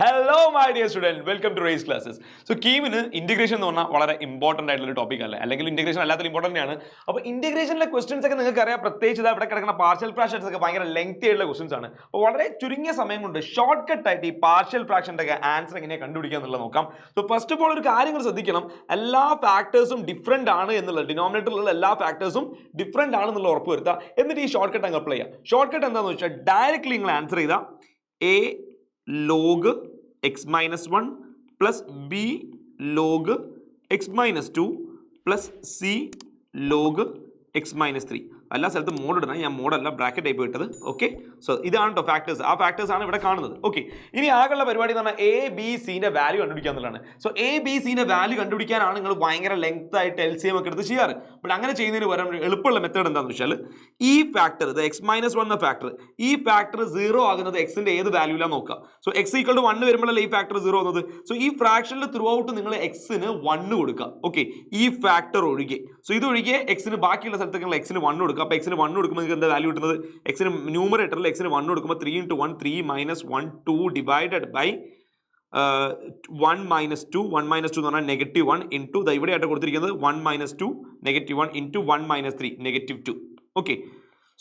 Hello my dear student, welcome to Race classes. So കീമിന് integration എന്ന് പറഞ്ഞാൽ വളരെ ഇമ്പോർട്ടന്റ് ആയിട്ടുള്ള ഒരു ടോപ്പിക് അല്ലേ, അല്ലെങ്കിൽ ഇന്റഗ്രേഷൻ അല്ലാത്ത ഇമ്പോർട്ടന്റ് ആണ്. അപ്പോൾ ഇന്റഗ്രേഷനിലെ ക്വസ്റ്റൻസ് ഒക്കെ നിങ്ങൾക്ക് അറിയാം, പ്രത്യേകിച്ച് ഇവിടെ കിടക്കുന്ന പാർഷ്യൽ ഫ്രാക്ഷൻസ് ഒക്കെ ഭയങ്കര ലെങ്തി ആയിട്ടുള്ള ക്വസ്റ്റൻസ് ആണ്. അപ്പോൾ വളരെ ചുരുങ്ങിയ സമയം കൊണ്ട് ഷോർട്ട് കട്ട് ആയിട്ട് ഈ പാർഷ്യൽ ഫ്രാക്ഷൻ്റെ ഒക്കെ ആൻസർ എങ്ങനെ കണ്ടുപിടിക്കുക എന്നുള്ളത് നോക്കാം. സോ ഫസ്റ്റ് ഓഫ് ഓൾ ഒരു കാര്യങ്ങൾ ശ്രദ്ധിക്കണം, എല്ലാ ഫാക്ടേഴ്സും ഡിഫറെന്റ് ആണ് എന്നുള്ളത്, ഡിനോമിനേറ്ററിലുള്ള എല്ലാ ഫാക്ടേഴ്സും ഡിഫറെന്റ് ആണെന്നുള്ള ഉറപ്പ് വരുത്തുക. എന്നിട്ട് ഈ ഷോർട്ട് കട്ട് അങ്ങ് അപ്ലൈ ചെയ്യുക. ഷോർട്ട് കട്ട് എന്താണെന്ന് വെച്ചാൽ ഡയറക്റ്റ്ലി നിങ്ങൾ ആൻസർ ചെയ്താൽ a log x minus 1 plus b log x minus 2 plus c log x minus 3. എല്ലാ സ്ഥലത്തും മോഡ് ഇടണം, ഞാൻ മോഡല്ല ബ്രാക്കറ്റ് ടൈപ്പ് ഇട്ടത്. ഓക്കെ, സോ ഇതാണ് കേട്ടോ ഫാക്ടേഴ്സ്. ആ ഫാക്ടേഴ്സ് ആണ് ഇവിടെ കാണുന്നത്. ഓക്കെ, ഇനി ആകെയുള്ള പരിപാടി എന്ന് പറഞ്ഞാൽ എ ബി സിന്റെ വാല്യൂ കണ്ടുപിടിക്കുക എന്നുള്ളതാണ്. സോ എ ബി സിന്റെ വാല്യൂ കണ്ടുപിടിക്കാനാണ് നിങ്ങൾ ഭയങ്കര ലെങ്ത് ആയിട്ട് LCM ഒക്കെ എടുത്ത് ചെയ്യാറ്. ബട്ട് അങ്ങനെ ചെയ്യുന്നതിന് പകരം എളുപ്പമുള്ള മെത്തേഡ് എന്താണെന്ന് വെച്ചാൽ ഈ ഫാക്ടർ, ഇത് എക്സ് മൈനസ് 1 എന്ന ഫാക്ടർ, ഈ ഫാക്ടർ 0 ആകുന്നത് എക്സിന്റെ ഏത് വാല്യൂലാണ് നോക്കുക. സോ എക്സ് ഈക്വൽ ടു 1 വരുമ്പോഴല്ലേ ഈ ഫാക്ടർ 0 ആകുന്നത്. സോ ഈ ഫ്രാക്ഷനിൽ ത്രൂ ഔട്ട് നിങ്ങൾ എക്സിന് 1 കൊടുക്കുക. ഓക്കെ, ഈ ഫാക്ടർ ഒഴികെ, സോ ഇത് ഒഴികെ എക്സിന് ബാക്കിയുള്ള സ്ഥലത്തേക്ക് നിങ്ങൾ എക്സിന് 1 കൊടുക്കുക. അപ്പോൾ എക്സിന് 1 കൊടുക്കുമ്പോൾ നിങ്ങൾക്ക് എന്താ വാല്യൂ കിട്ടുന്നത്? എക്സിന് ന്യൂമറേറ്ററിൽ എക്സിന് 1 കൊടുക്കുമ്പോൾ 3 into 1 3 minus 1 2 divided by 1 minus 2 1 minus 2 എന്ന് പറഞ്ഞാൽ -1 ഇൻറ്റു ഇവിടെ ആയിട്ട് കൊടുത്തിരിക്കുന്നത് 1 minus 2 -1 into 1 minus 3 -2. Okay,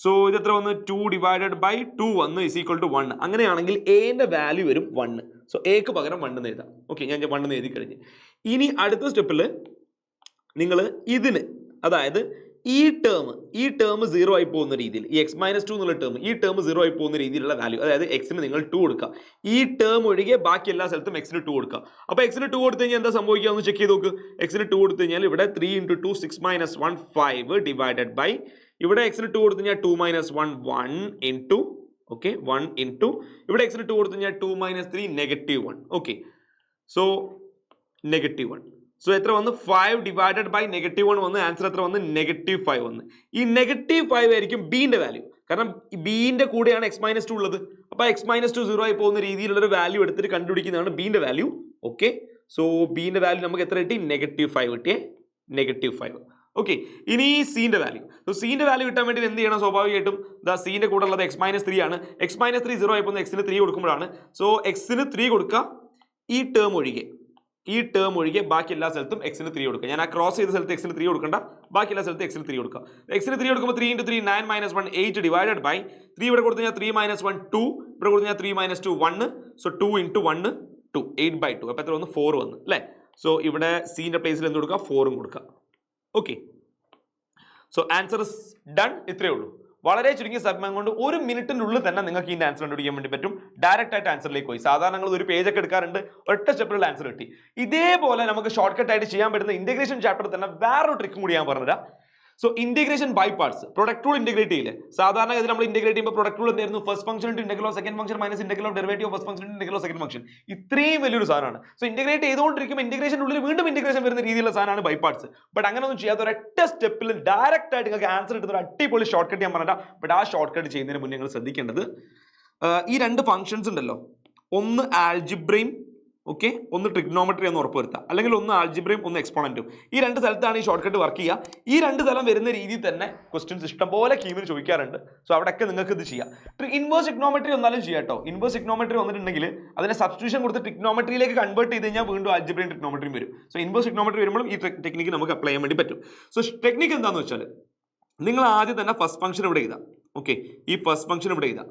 so ഇത് എത്ര വന്ന് 2 ഡിവൈഡഡ് ബൈ 2 വന്ന് ഇസ് ഈക്വൽ ടു 1. അങ്ങനെയാണെങ്കിൽ എന്റെ വാല്യൂ വരും 1. സോ എക്ക് പകരം 1 എന്ന് എഴുതാം. ഓക്കെ, ഞാൻ 1 എന്ന് എഴുതി കഴിഞ്ഞ്. ഇനി അടുത്ത സ്റ്റെപ്പിൽ നിങ്ങൾ ഇതിന്, അതായത് ഈ ടേം 0 ആയി പോകുന്ന രീതിയിൽ, ഈ x മൈനസ് 2 എന്നുള്ള ടേം, ഈ ടേം 0 ആയി പോകുന്ന രീതിയിലുള്ള വാല്യൂ, അതായത് എക്സിന് നിങ്ങൾ 2 കൊടുക്കുക. ഈ ടേം ഒഴികെ ബാക്കി എല്ലാ സ്ഥലത്തും എക്സിന് 2 കൊടുക്കുക. അപ്പോൾ എക്സിന് 2 കൊടുത്തു കഴിഞ്ഞാൽ എന്താ സംഭവിക്കുക എന്ന് ചെക്ക് ചെയ്ത് നോക്ക്. എക്സിന് 2 കൊടുത്തു കഴിഞ്ഞാൽ ഇവിടെ 3 into 2 6 minus 1 5 ഡിവൈഡഡ് ബൈ, ഇവിടെ എക്സിന് 2 കൊടുത്തു കഴിഞ്ഞാൽ 2 minus 1 1 ഇൻറ്റു, ഓക്കെ 1 ഇൻറ്റു, ഇവിടെ എക്സിന് 2 കൊടുത്തു കഴിഞ്ഞാൽ 2 minus 3 -1. Okay, so -1. സോ എത്ര വന്ന് 5 ഡിവൈഡഡ് ബൈ -1 വന്ന് ആൻസർ എത്ര വന്ന് -5 വന്ന്. ഈ -5 ആയിരിക്കും ബീന്റെ വാല്യൂ, കാരണം ബീന്റെ കൂടെയാണ് x മൈനസ് 2 ഉള്ളത്. അപ്പോൾ x മൈനസ് 2 0 ആയി പോകുന്ന രീതിയിലുള്ള ഒരു വാല്യൂ എടുത്തിട്ട് കണ്ടുപിടിക്കുന്നതാണ് ബീന്റെ വാല്യൂ. ഓക്കെ, സോ ബീന്റെ വാല്യൂ നമുക്ക് എത്ര കിട്ടി? -5 കിട്ടിയേ, -5. ഓക്കെ, ഇനി സീന്റെ വാല്യൂ. സോ സീന്റെ വാല്യൂ കിട്ടാൻ വേണ്ടി എന്ത് ചെയ്യണം? സ്വാഭാവികമായിട്ടും സീന്റെ കൂടെ ഉള്ളത് x മൈനസ് 3 ആണ്. x മൈനസ് 3 0 ആയി പോകുന്ന എക്സിന് 3 കൊടുക്കുമ്പോഴാണ്. സോ എക്സിന് 3 കൊടുക്കുക, ഈ ടേം ഒഴികെ ബാക്കി എല്ലാ സ്ഥലത്തും എക്സിന് 3 കൊടുക്കുക. ഞാൻ ആ ക്രോസ് ചെയ്ത സ്ഥലത്ത് എക്സിന് 3 കൊടുക്കണ്ട, ബാക്കി എല്ലാ സ്ഥലത്തും എക്സിന് 3 കൊടുക്കുക. എക്സിന് 3 കൊടുക്കുമ്പോൾ 3 into 3 9 minus 1 8 ഡിവൈഡഡ് ബൈ 3 ഇവിടെ കൊടുത്തു കഴിഞ്ഞാൽ 3 minus 1 2, ഇവിടെ കൊടുത്തു കഴിഞ്ഞാൽ 3 minus 2 1. So 2 into 1 2 8/2. അപ്പോൾ എത്ര വന്ന് 4 വന്ന് അല്ലേ. സോ ഇവിടെ സീൻ്റെ പ്ലേസിൽ എന്ത് കൊടുക്കുക? 4 കൊടുക്കുക. Okay, so answer is done. ഇത്രയേ ഉള്ളൂ. വളരെ ചുരുങ്ങിയ സമയം കൊണ്ട് 1 മിനിറ്റിനുള്ളിൽ തന്നെ നിങ്ങൾക്ക് ഇതിന്റെ ആൻസർ കണ്ടുപിടിക്കാൻ വേണ്ടി പറ്റും. ഡയറക്റ്റ് ആയിട്ട് ആൻസറിലേക്ക് പോയി. സാധാരണ നിങ്ങൾ ഒരു പേജ് ഒക്കെ എടുക്കാറുണ്ട്, ഒറ്റ സ്റ്റെപ്പിലുള്ള ആൻസർ കിട്ടി. ഇതേപോലെ നമുക്ക് ഷോർട്ട് കട്ട് ആയിട്ട് ചെയ്യാൻ പറ്റുന്ന ഇന്റഗ്രേഷൻ ചാപ്റ്ററിൽ തന്നെ വേറൊരു ട്രിക്കും കൂടി ഞാൻ പറഞ്ഞുതരാം. So integration by parts, product rule integrate ചെയ്യില്ലേ? സാധാരണ ഗതി നമ്മൾ ഇന്റഗ്രേറ്റ് ചെയ്യുമ്പോൾ പ്രൊഡക്റ്റ് റൂൾ എന്തായിരുന്നു? First function into integral of second function minus integral of derivative of first function into integral of second function. ഇത്രയും വലിയൊരു സാധനമാണ്. സോ ഇന്റഗ്രേറ്റ് ചെയ്തുകൊണ്ടിരിക്കുമ്പോൾ ഇന്റഗ്രേഷൻ ഉള്ളിൽ വീണ്ടും ഇന്റഗ്രേഷൻ വരുന്ന രീതിയിലുള്ള സാധനമാണ് ബൈ പാർട്സ്. ബട്ട് അങ്ങനെ ഒന്നും ചെയ്യാത്ത ഒരൊറ്റ സ്റ്റെപ്പിൽ ഡയറക്റ്റ് ആയിട്ട് നിങ്ങൾക്ക് ആൻസർ കിട്ടുന്ന ഒരു അടിപൊളി ഷോർട്ട് കട്ട് ഞാൻ പറഞ്ഞാൽ. ബട്ട് ആ ഷോർട്ട് കട്ട് ചെയ്യുന്നതിന് മുന്നേ നിങ്ങൾ ശ്രദ്ധിക്കേണ്ടത്, ഈ 2 ഫംഗ്ഷൻസ് ഉണ്ടല്ലോ, ഒന്ന് ആൽജിബ്രയും ഓക്കെ, ഒന്ന് ട്രിഗ്നോമെട്രി എന്ന് ഉറപ്പുവരുത്തുക, അല്ലെങ്കിൽ ഒന്ന് ആൽജിബ്രയും ഒന്ന് എക്സ്പോണന്റും. ഈ 2 സ്ഥലത്താണ് ഈ ഷോർട്ട് കട്ട് വർക്ക് ചെയ്യുക. ഈ 2 സ്ഥലം വരുന്ന രീതിയിൽ തന്നെ ക്വസ്റ്റ്യൻസ് ഇഷ്ടംപോലെ കീമിന് ചോദിക്കാറുണ്ട്. സോ അവിടെയൊക്കെ നിങ്ങൾക്ക് ഇത് ചെയ്യാം. ഇൻവേഴ്സ് ട്രിഗ്നോമെട്രി ഒന്നാലും ചെയ്യാം കേട്ടോ. ഇൻവേഴ്സ് ട്രിഗ്നോമെട്രി വന്നിട്ടുണ്ടെങ്കിൽ അതിനെ സബ്സ്റ്റിറ്റ്യൂഷൻ കൊടുത്ത് ട്രിഗ്നോമെട്രിയിലേക്ക് കൺവേർട്ട് ചെയ്ത് കഴിഞ്ഞാൽ വീണ്ടും ആൽജിബ്രയും ട്രിഗ്നോമെട്രിയും വരും. സോ ഇൻവേഴ്സ് ട്രിഗ്നോമെട്രി വരുമ്പോഴും ഈ ടെക്നിക്ക് നമുക്ക് അപ്ലൈ ചെയ്യാൻ വേണ്ടി പറ്റും. സോ ടെക്നിക്ക് എന്താണെന്ന് വെച്ചാൽ, നിങ്ങൾ ആദ്യം തന്നെ ഫസ്റ്റ് ഫംഗ്ഷൻ ഇവിടെ എഴുതാം. ഓക്കെ, ഈ ഫസ്റ്റ് ഫംഗ്ഷൻ ഇവിടെ എഴുതാം,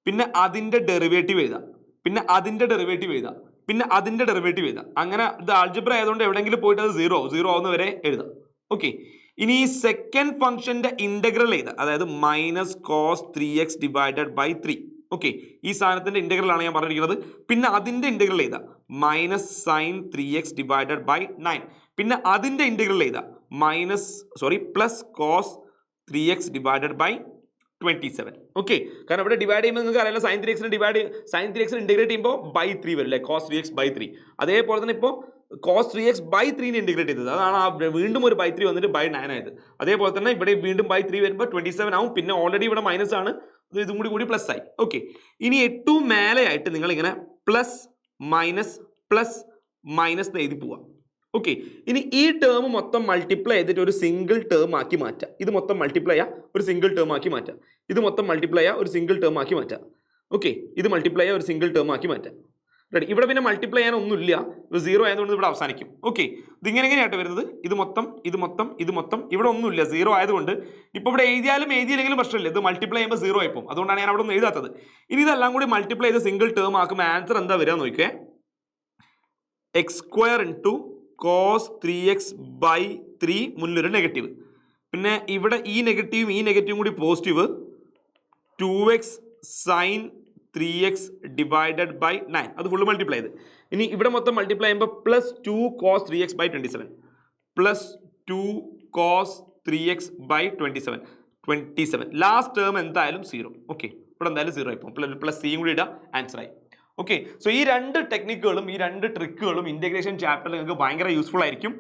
പിന്നെ അതിന്റെ ഡെറിവേറ്റീവ് എഴുതാം, പിന്നെ അതിന്റെ ഡെറിവേറ്റീവ് എഴുതാം, പിന്നെ അതിന്റെ ഡെറിവേറ്റീവ് എഴുതാം. അങ്ങനെ ഇത് ആൾജിബ്ര ആയതുകൊണ്ട് എവിടെയെങ്കിലും പോയിട്ട് അത് 0 ആവുന്നവരെ എഴുതാം. ഓക്കെ, ഇനി ഈ സെക്കൻഡ് ഫംഗ്ഷന്റെ ഇന്റഗ്രൽ എഴുതാം, അതായത് -cos 3x divided by 3. Okay, ഈ സാധനത്തിന്റെ ഇന്റഗ്രൽ ആണ് ഞാൻ പറഞ്ഞിരിക്കുന്നത്. പിന്നെ അതിന്റെ ഇന്റഗ്രൽ എഴുതാം -sin 3x ഡിവൈഡഡ് ബൈ 9. പിന്നെ അതിന്റെ ഇന്റഗ്രൽ എഴുതാം +cos 3x divided by 27. Okay, കാരണം ഇവിടെ ഡിവൈഡ് ചെയ്യുമ്പോൾ നിങ്ങൾക്ക് അറിയാലോ, sin 3x ഇന്റഗ്രേറ്റ് ചെയ്യുമ്പോൾ ബൈ 3 വരും അല്ലേ, cos 3x ബൈ 3. അതേപോലെ തന്നെ ഇപ്പോൾ cos 3x ബൈ 3 ഇന്റഗ്രേറ്റ് ചെയ്തത്, അതാണ് വീണ്ടും ഒരു ബൈ 3 വന്നിട്ട് ബൈ 9 ആയത്. അതേപോലെ തന്നെ ഇവിടെ വീണ്ടും ബൈ 3 വരുമ്പോൾ 27 ആവും. പിന്നെ ഓൾറെഡി ഇവിടെ മൈനസ് ആണ്, ഇതും കൂടി പ്ലസ് ആയി. ഓക്കെ, ഇനി ഏറ്റവും മേലെ ആയിട്ട് നിങ്ങൾ ഇങ്ങനെ പ്ലസ് മൈനസ് എഴുതി പോവാം. ഓക്കെ, ഇനി ഈ ടേം മൊത്തം മൾട്ടിപ്ലൈ ചെയ്തിട്ട് ഒരു സിംഗിൾ ടേം ആക്കി മാറ്റാം. ഇത് മൊത്തം മൾട്ടിപ്ലൈ ഒരു സിംഗിൾ ടേം ആക്കി മാറ്റാം. ഇത് മൊത്തം മൾട്ടിപ്ലൈ ഒരു സിംഗിൾ ടേം ആക്കി മാറ്റാം. ഓക്കെ, ഇത് മൾട്ടിപ്ലൈ ഒരു സിംഗിൾ ടേം ആക്കി മാറ്റാം. റെഡി. ഇവിടെ പിന്നെ മൾട്ടിപ്ലൈ ചെയ്യാൻ ഒന്നുമില്ല, 0 ആയതുകൊണ്ട് ഇവിടെ അവസാനിക്കും. ഓക്കെ, ഇതിങ്ങനെയായിട്ട് വരുന്നത്, ഇത് മൊത്തം ഇവിടെ ഒന്നുമില്ല, 0 ആയതുകൊണ്ട് ഇപ്പോൾ ഇവിടെ എഴുതിയില്ലെങ്കിലും പ്രശ്നമില്ല, ഇത് മൾട്ടിപ്ലൈ ചെയ്യുമ്പോൾ 0 ആയിപ്പോൾ, അതുകൊണ്ടാണ് ഞാൻ അവിടെ ഒന്നും എഴുതാത്തത്. ഇനി ഇതെല്ലാം കൂടി മൾട്ടിപ്ലൈ ചെയ്ത് സിംഗിൾ ടേം ആക്കുമ്പോൾ ആൻസർ എന്താ വരിക നോക്കിയേ, x² into cos 3x/3, മുന്നിലൊരു negative, പിന്നെ ഇവിടെ ഈ നെഗറ്റീവും കൂടി positive, 2x sin 3x divided by 9, അത് ഫുള്ള് മൾട്ടിപ്ലൈ ചെയ്ത്. ഇനി ഇവിടെ മൊത്തം മൾട്ടിപ്ലൈ ചെയ്യുമ്പോൾ +2 cos 3x/27 +2 cos 3x/27, last term എന്തായാലും 0. ഓക്കെ, ഇവിടെ എന്തായാലും 0 ആയിപ്പോൾ, പ്ലസ് സിയും കൂടി ഇടാം, ആൻസർ ആയി. ഓക്കെ, സോ ഈ 2 ടെക്നിക്കുകളും ഈ 2 ട്രിക്കുകളും ഇൻറ്റഗ്രേഷൻ ചാപ്റ്ററിൽ നിങ്ങൾക്ക് ഭയങ്കര യൂസ്ഫുൾ ആയിരിക്കും.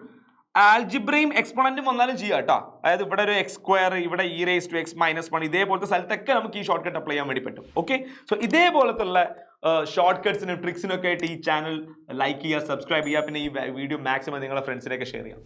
ആൽജിബ്രയും എക്സ്പോണന്റും വന്നാലും ചെയ്യാം കേട്ടോ. അതായത് ഇവിടെ ഒരു x², ഇവിടെ e⁻x−1, ഇതേപോലത്തെ സ്ഥലത്തൊക്കെ നമുക്ക് ഈ ഷോർട്ട് കട്ട് അപ്ലൈ ചെയ്യാൻ വേണ്ടി പറ്റും. ഓക്കെ, സോ ഇതേപോലത്തുള്ള ഷോർട്ട് കട്ട്സിനും ട്രിക്സിനും ഒക്കെ ആയിട്ട് ഈ ചാനൽ ലൈക്ക് ചെയ്യുക, സബ്സ്ക്രൈബ് ചെയ്യുക, പിന്നെ ഈ വീഡിയോ മാക്സിമം നിങ്ങളുടെ ഫ്രണ്ട്സിലേക്ക് ഷെയർ ചെയ്യുക.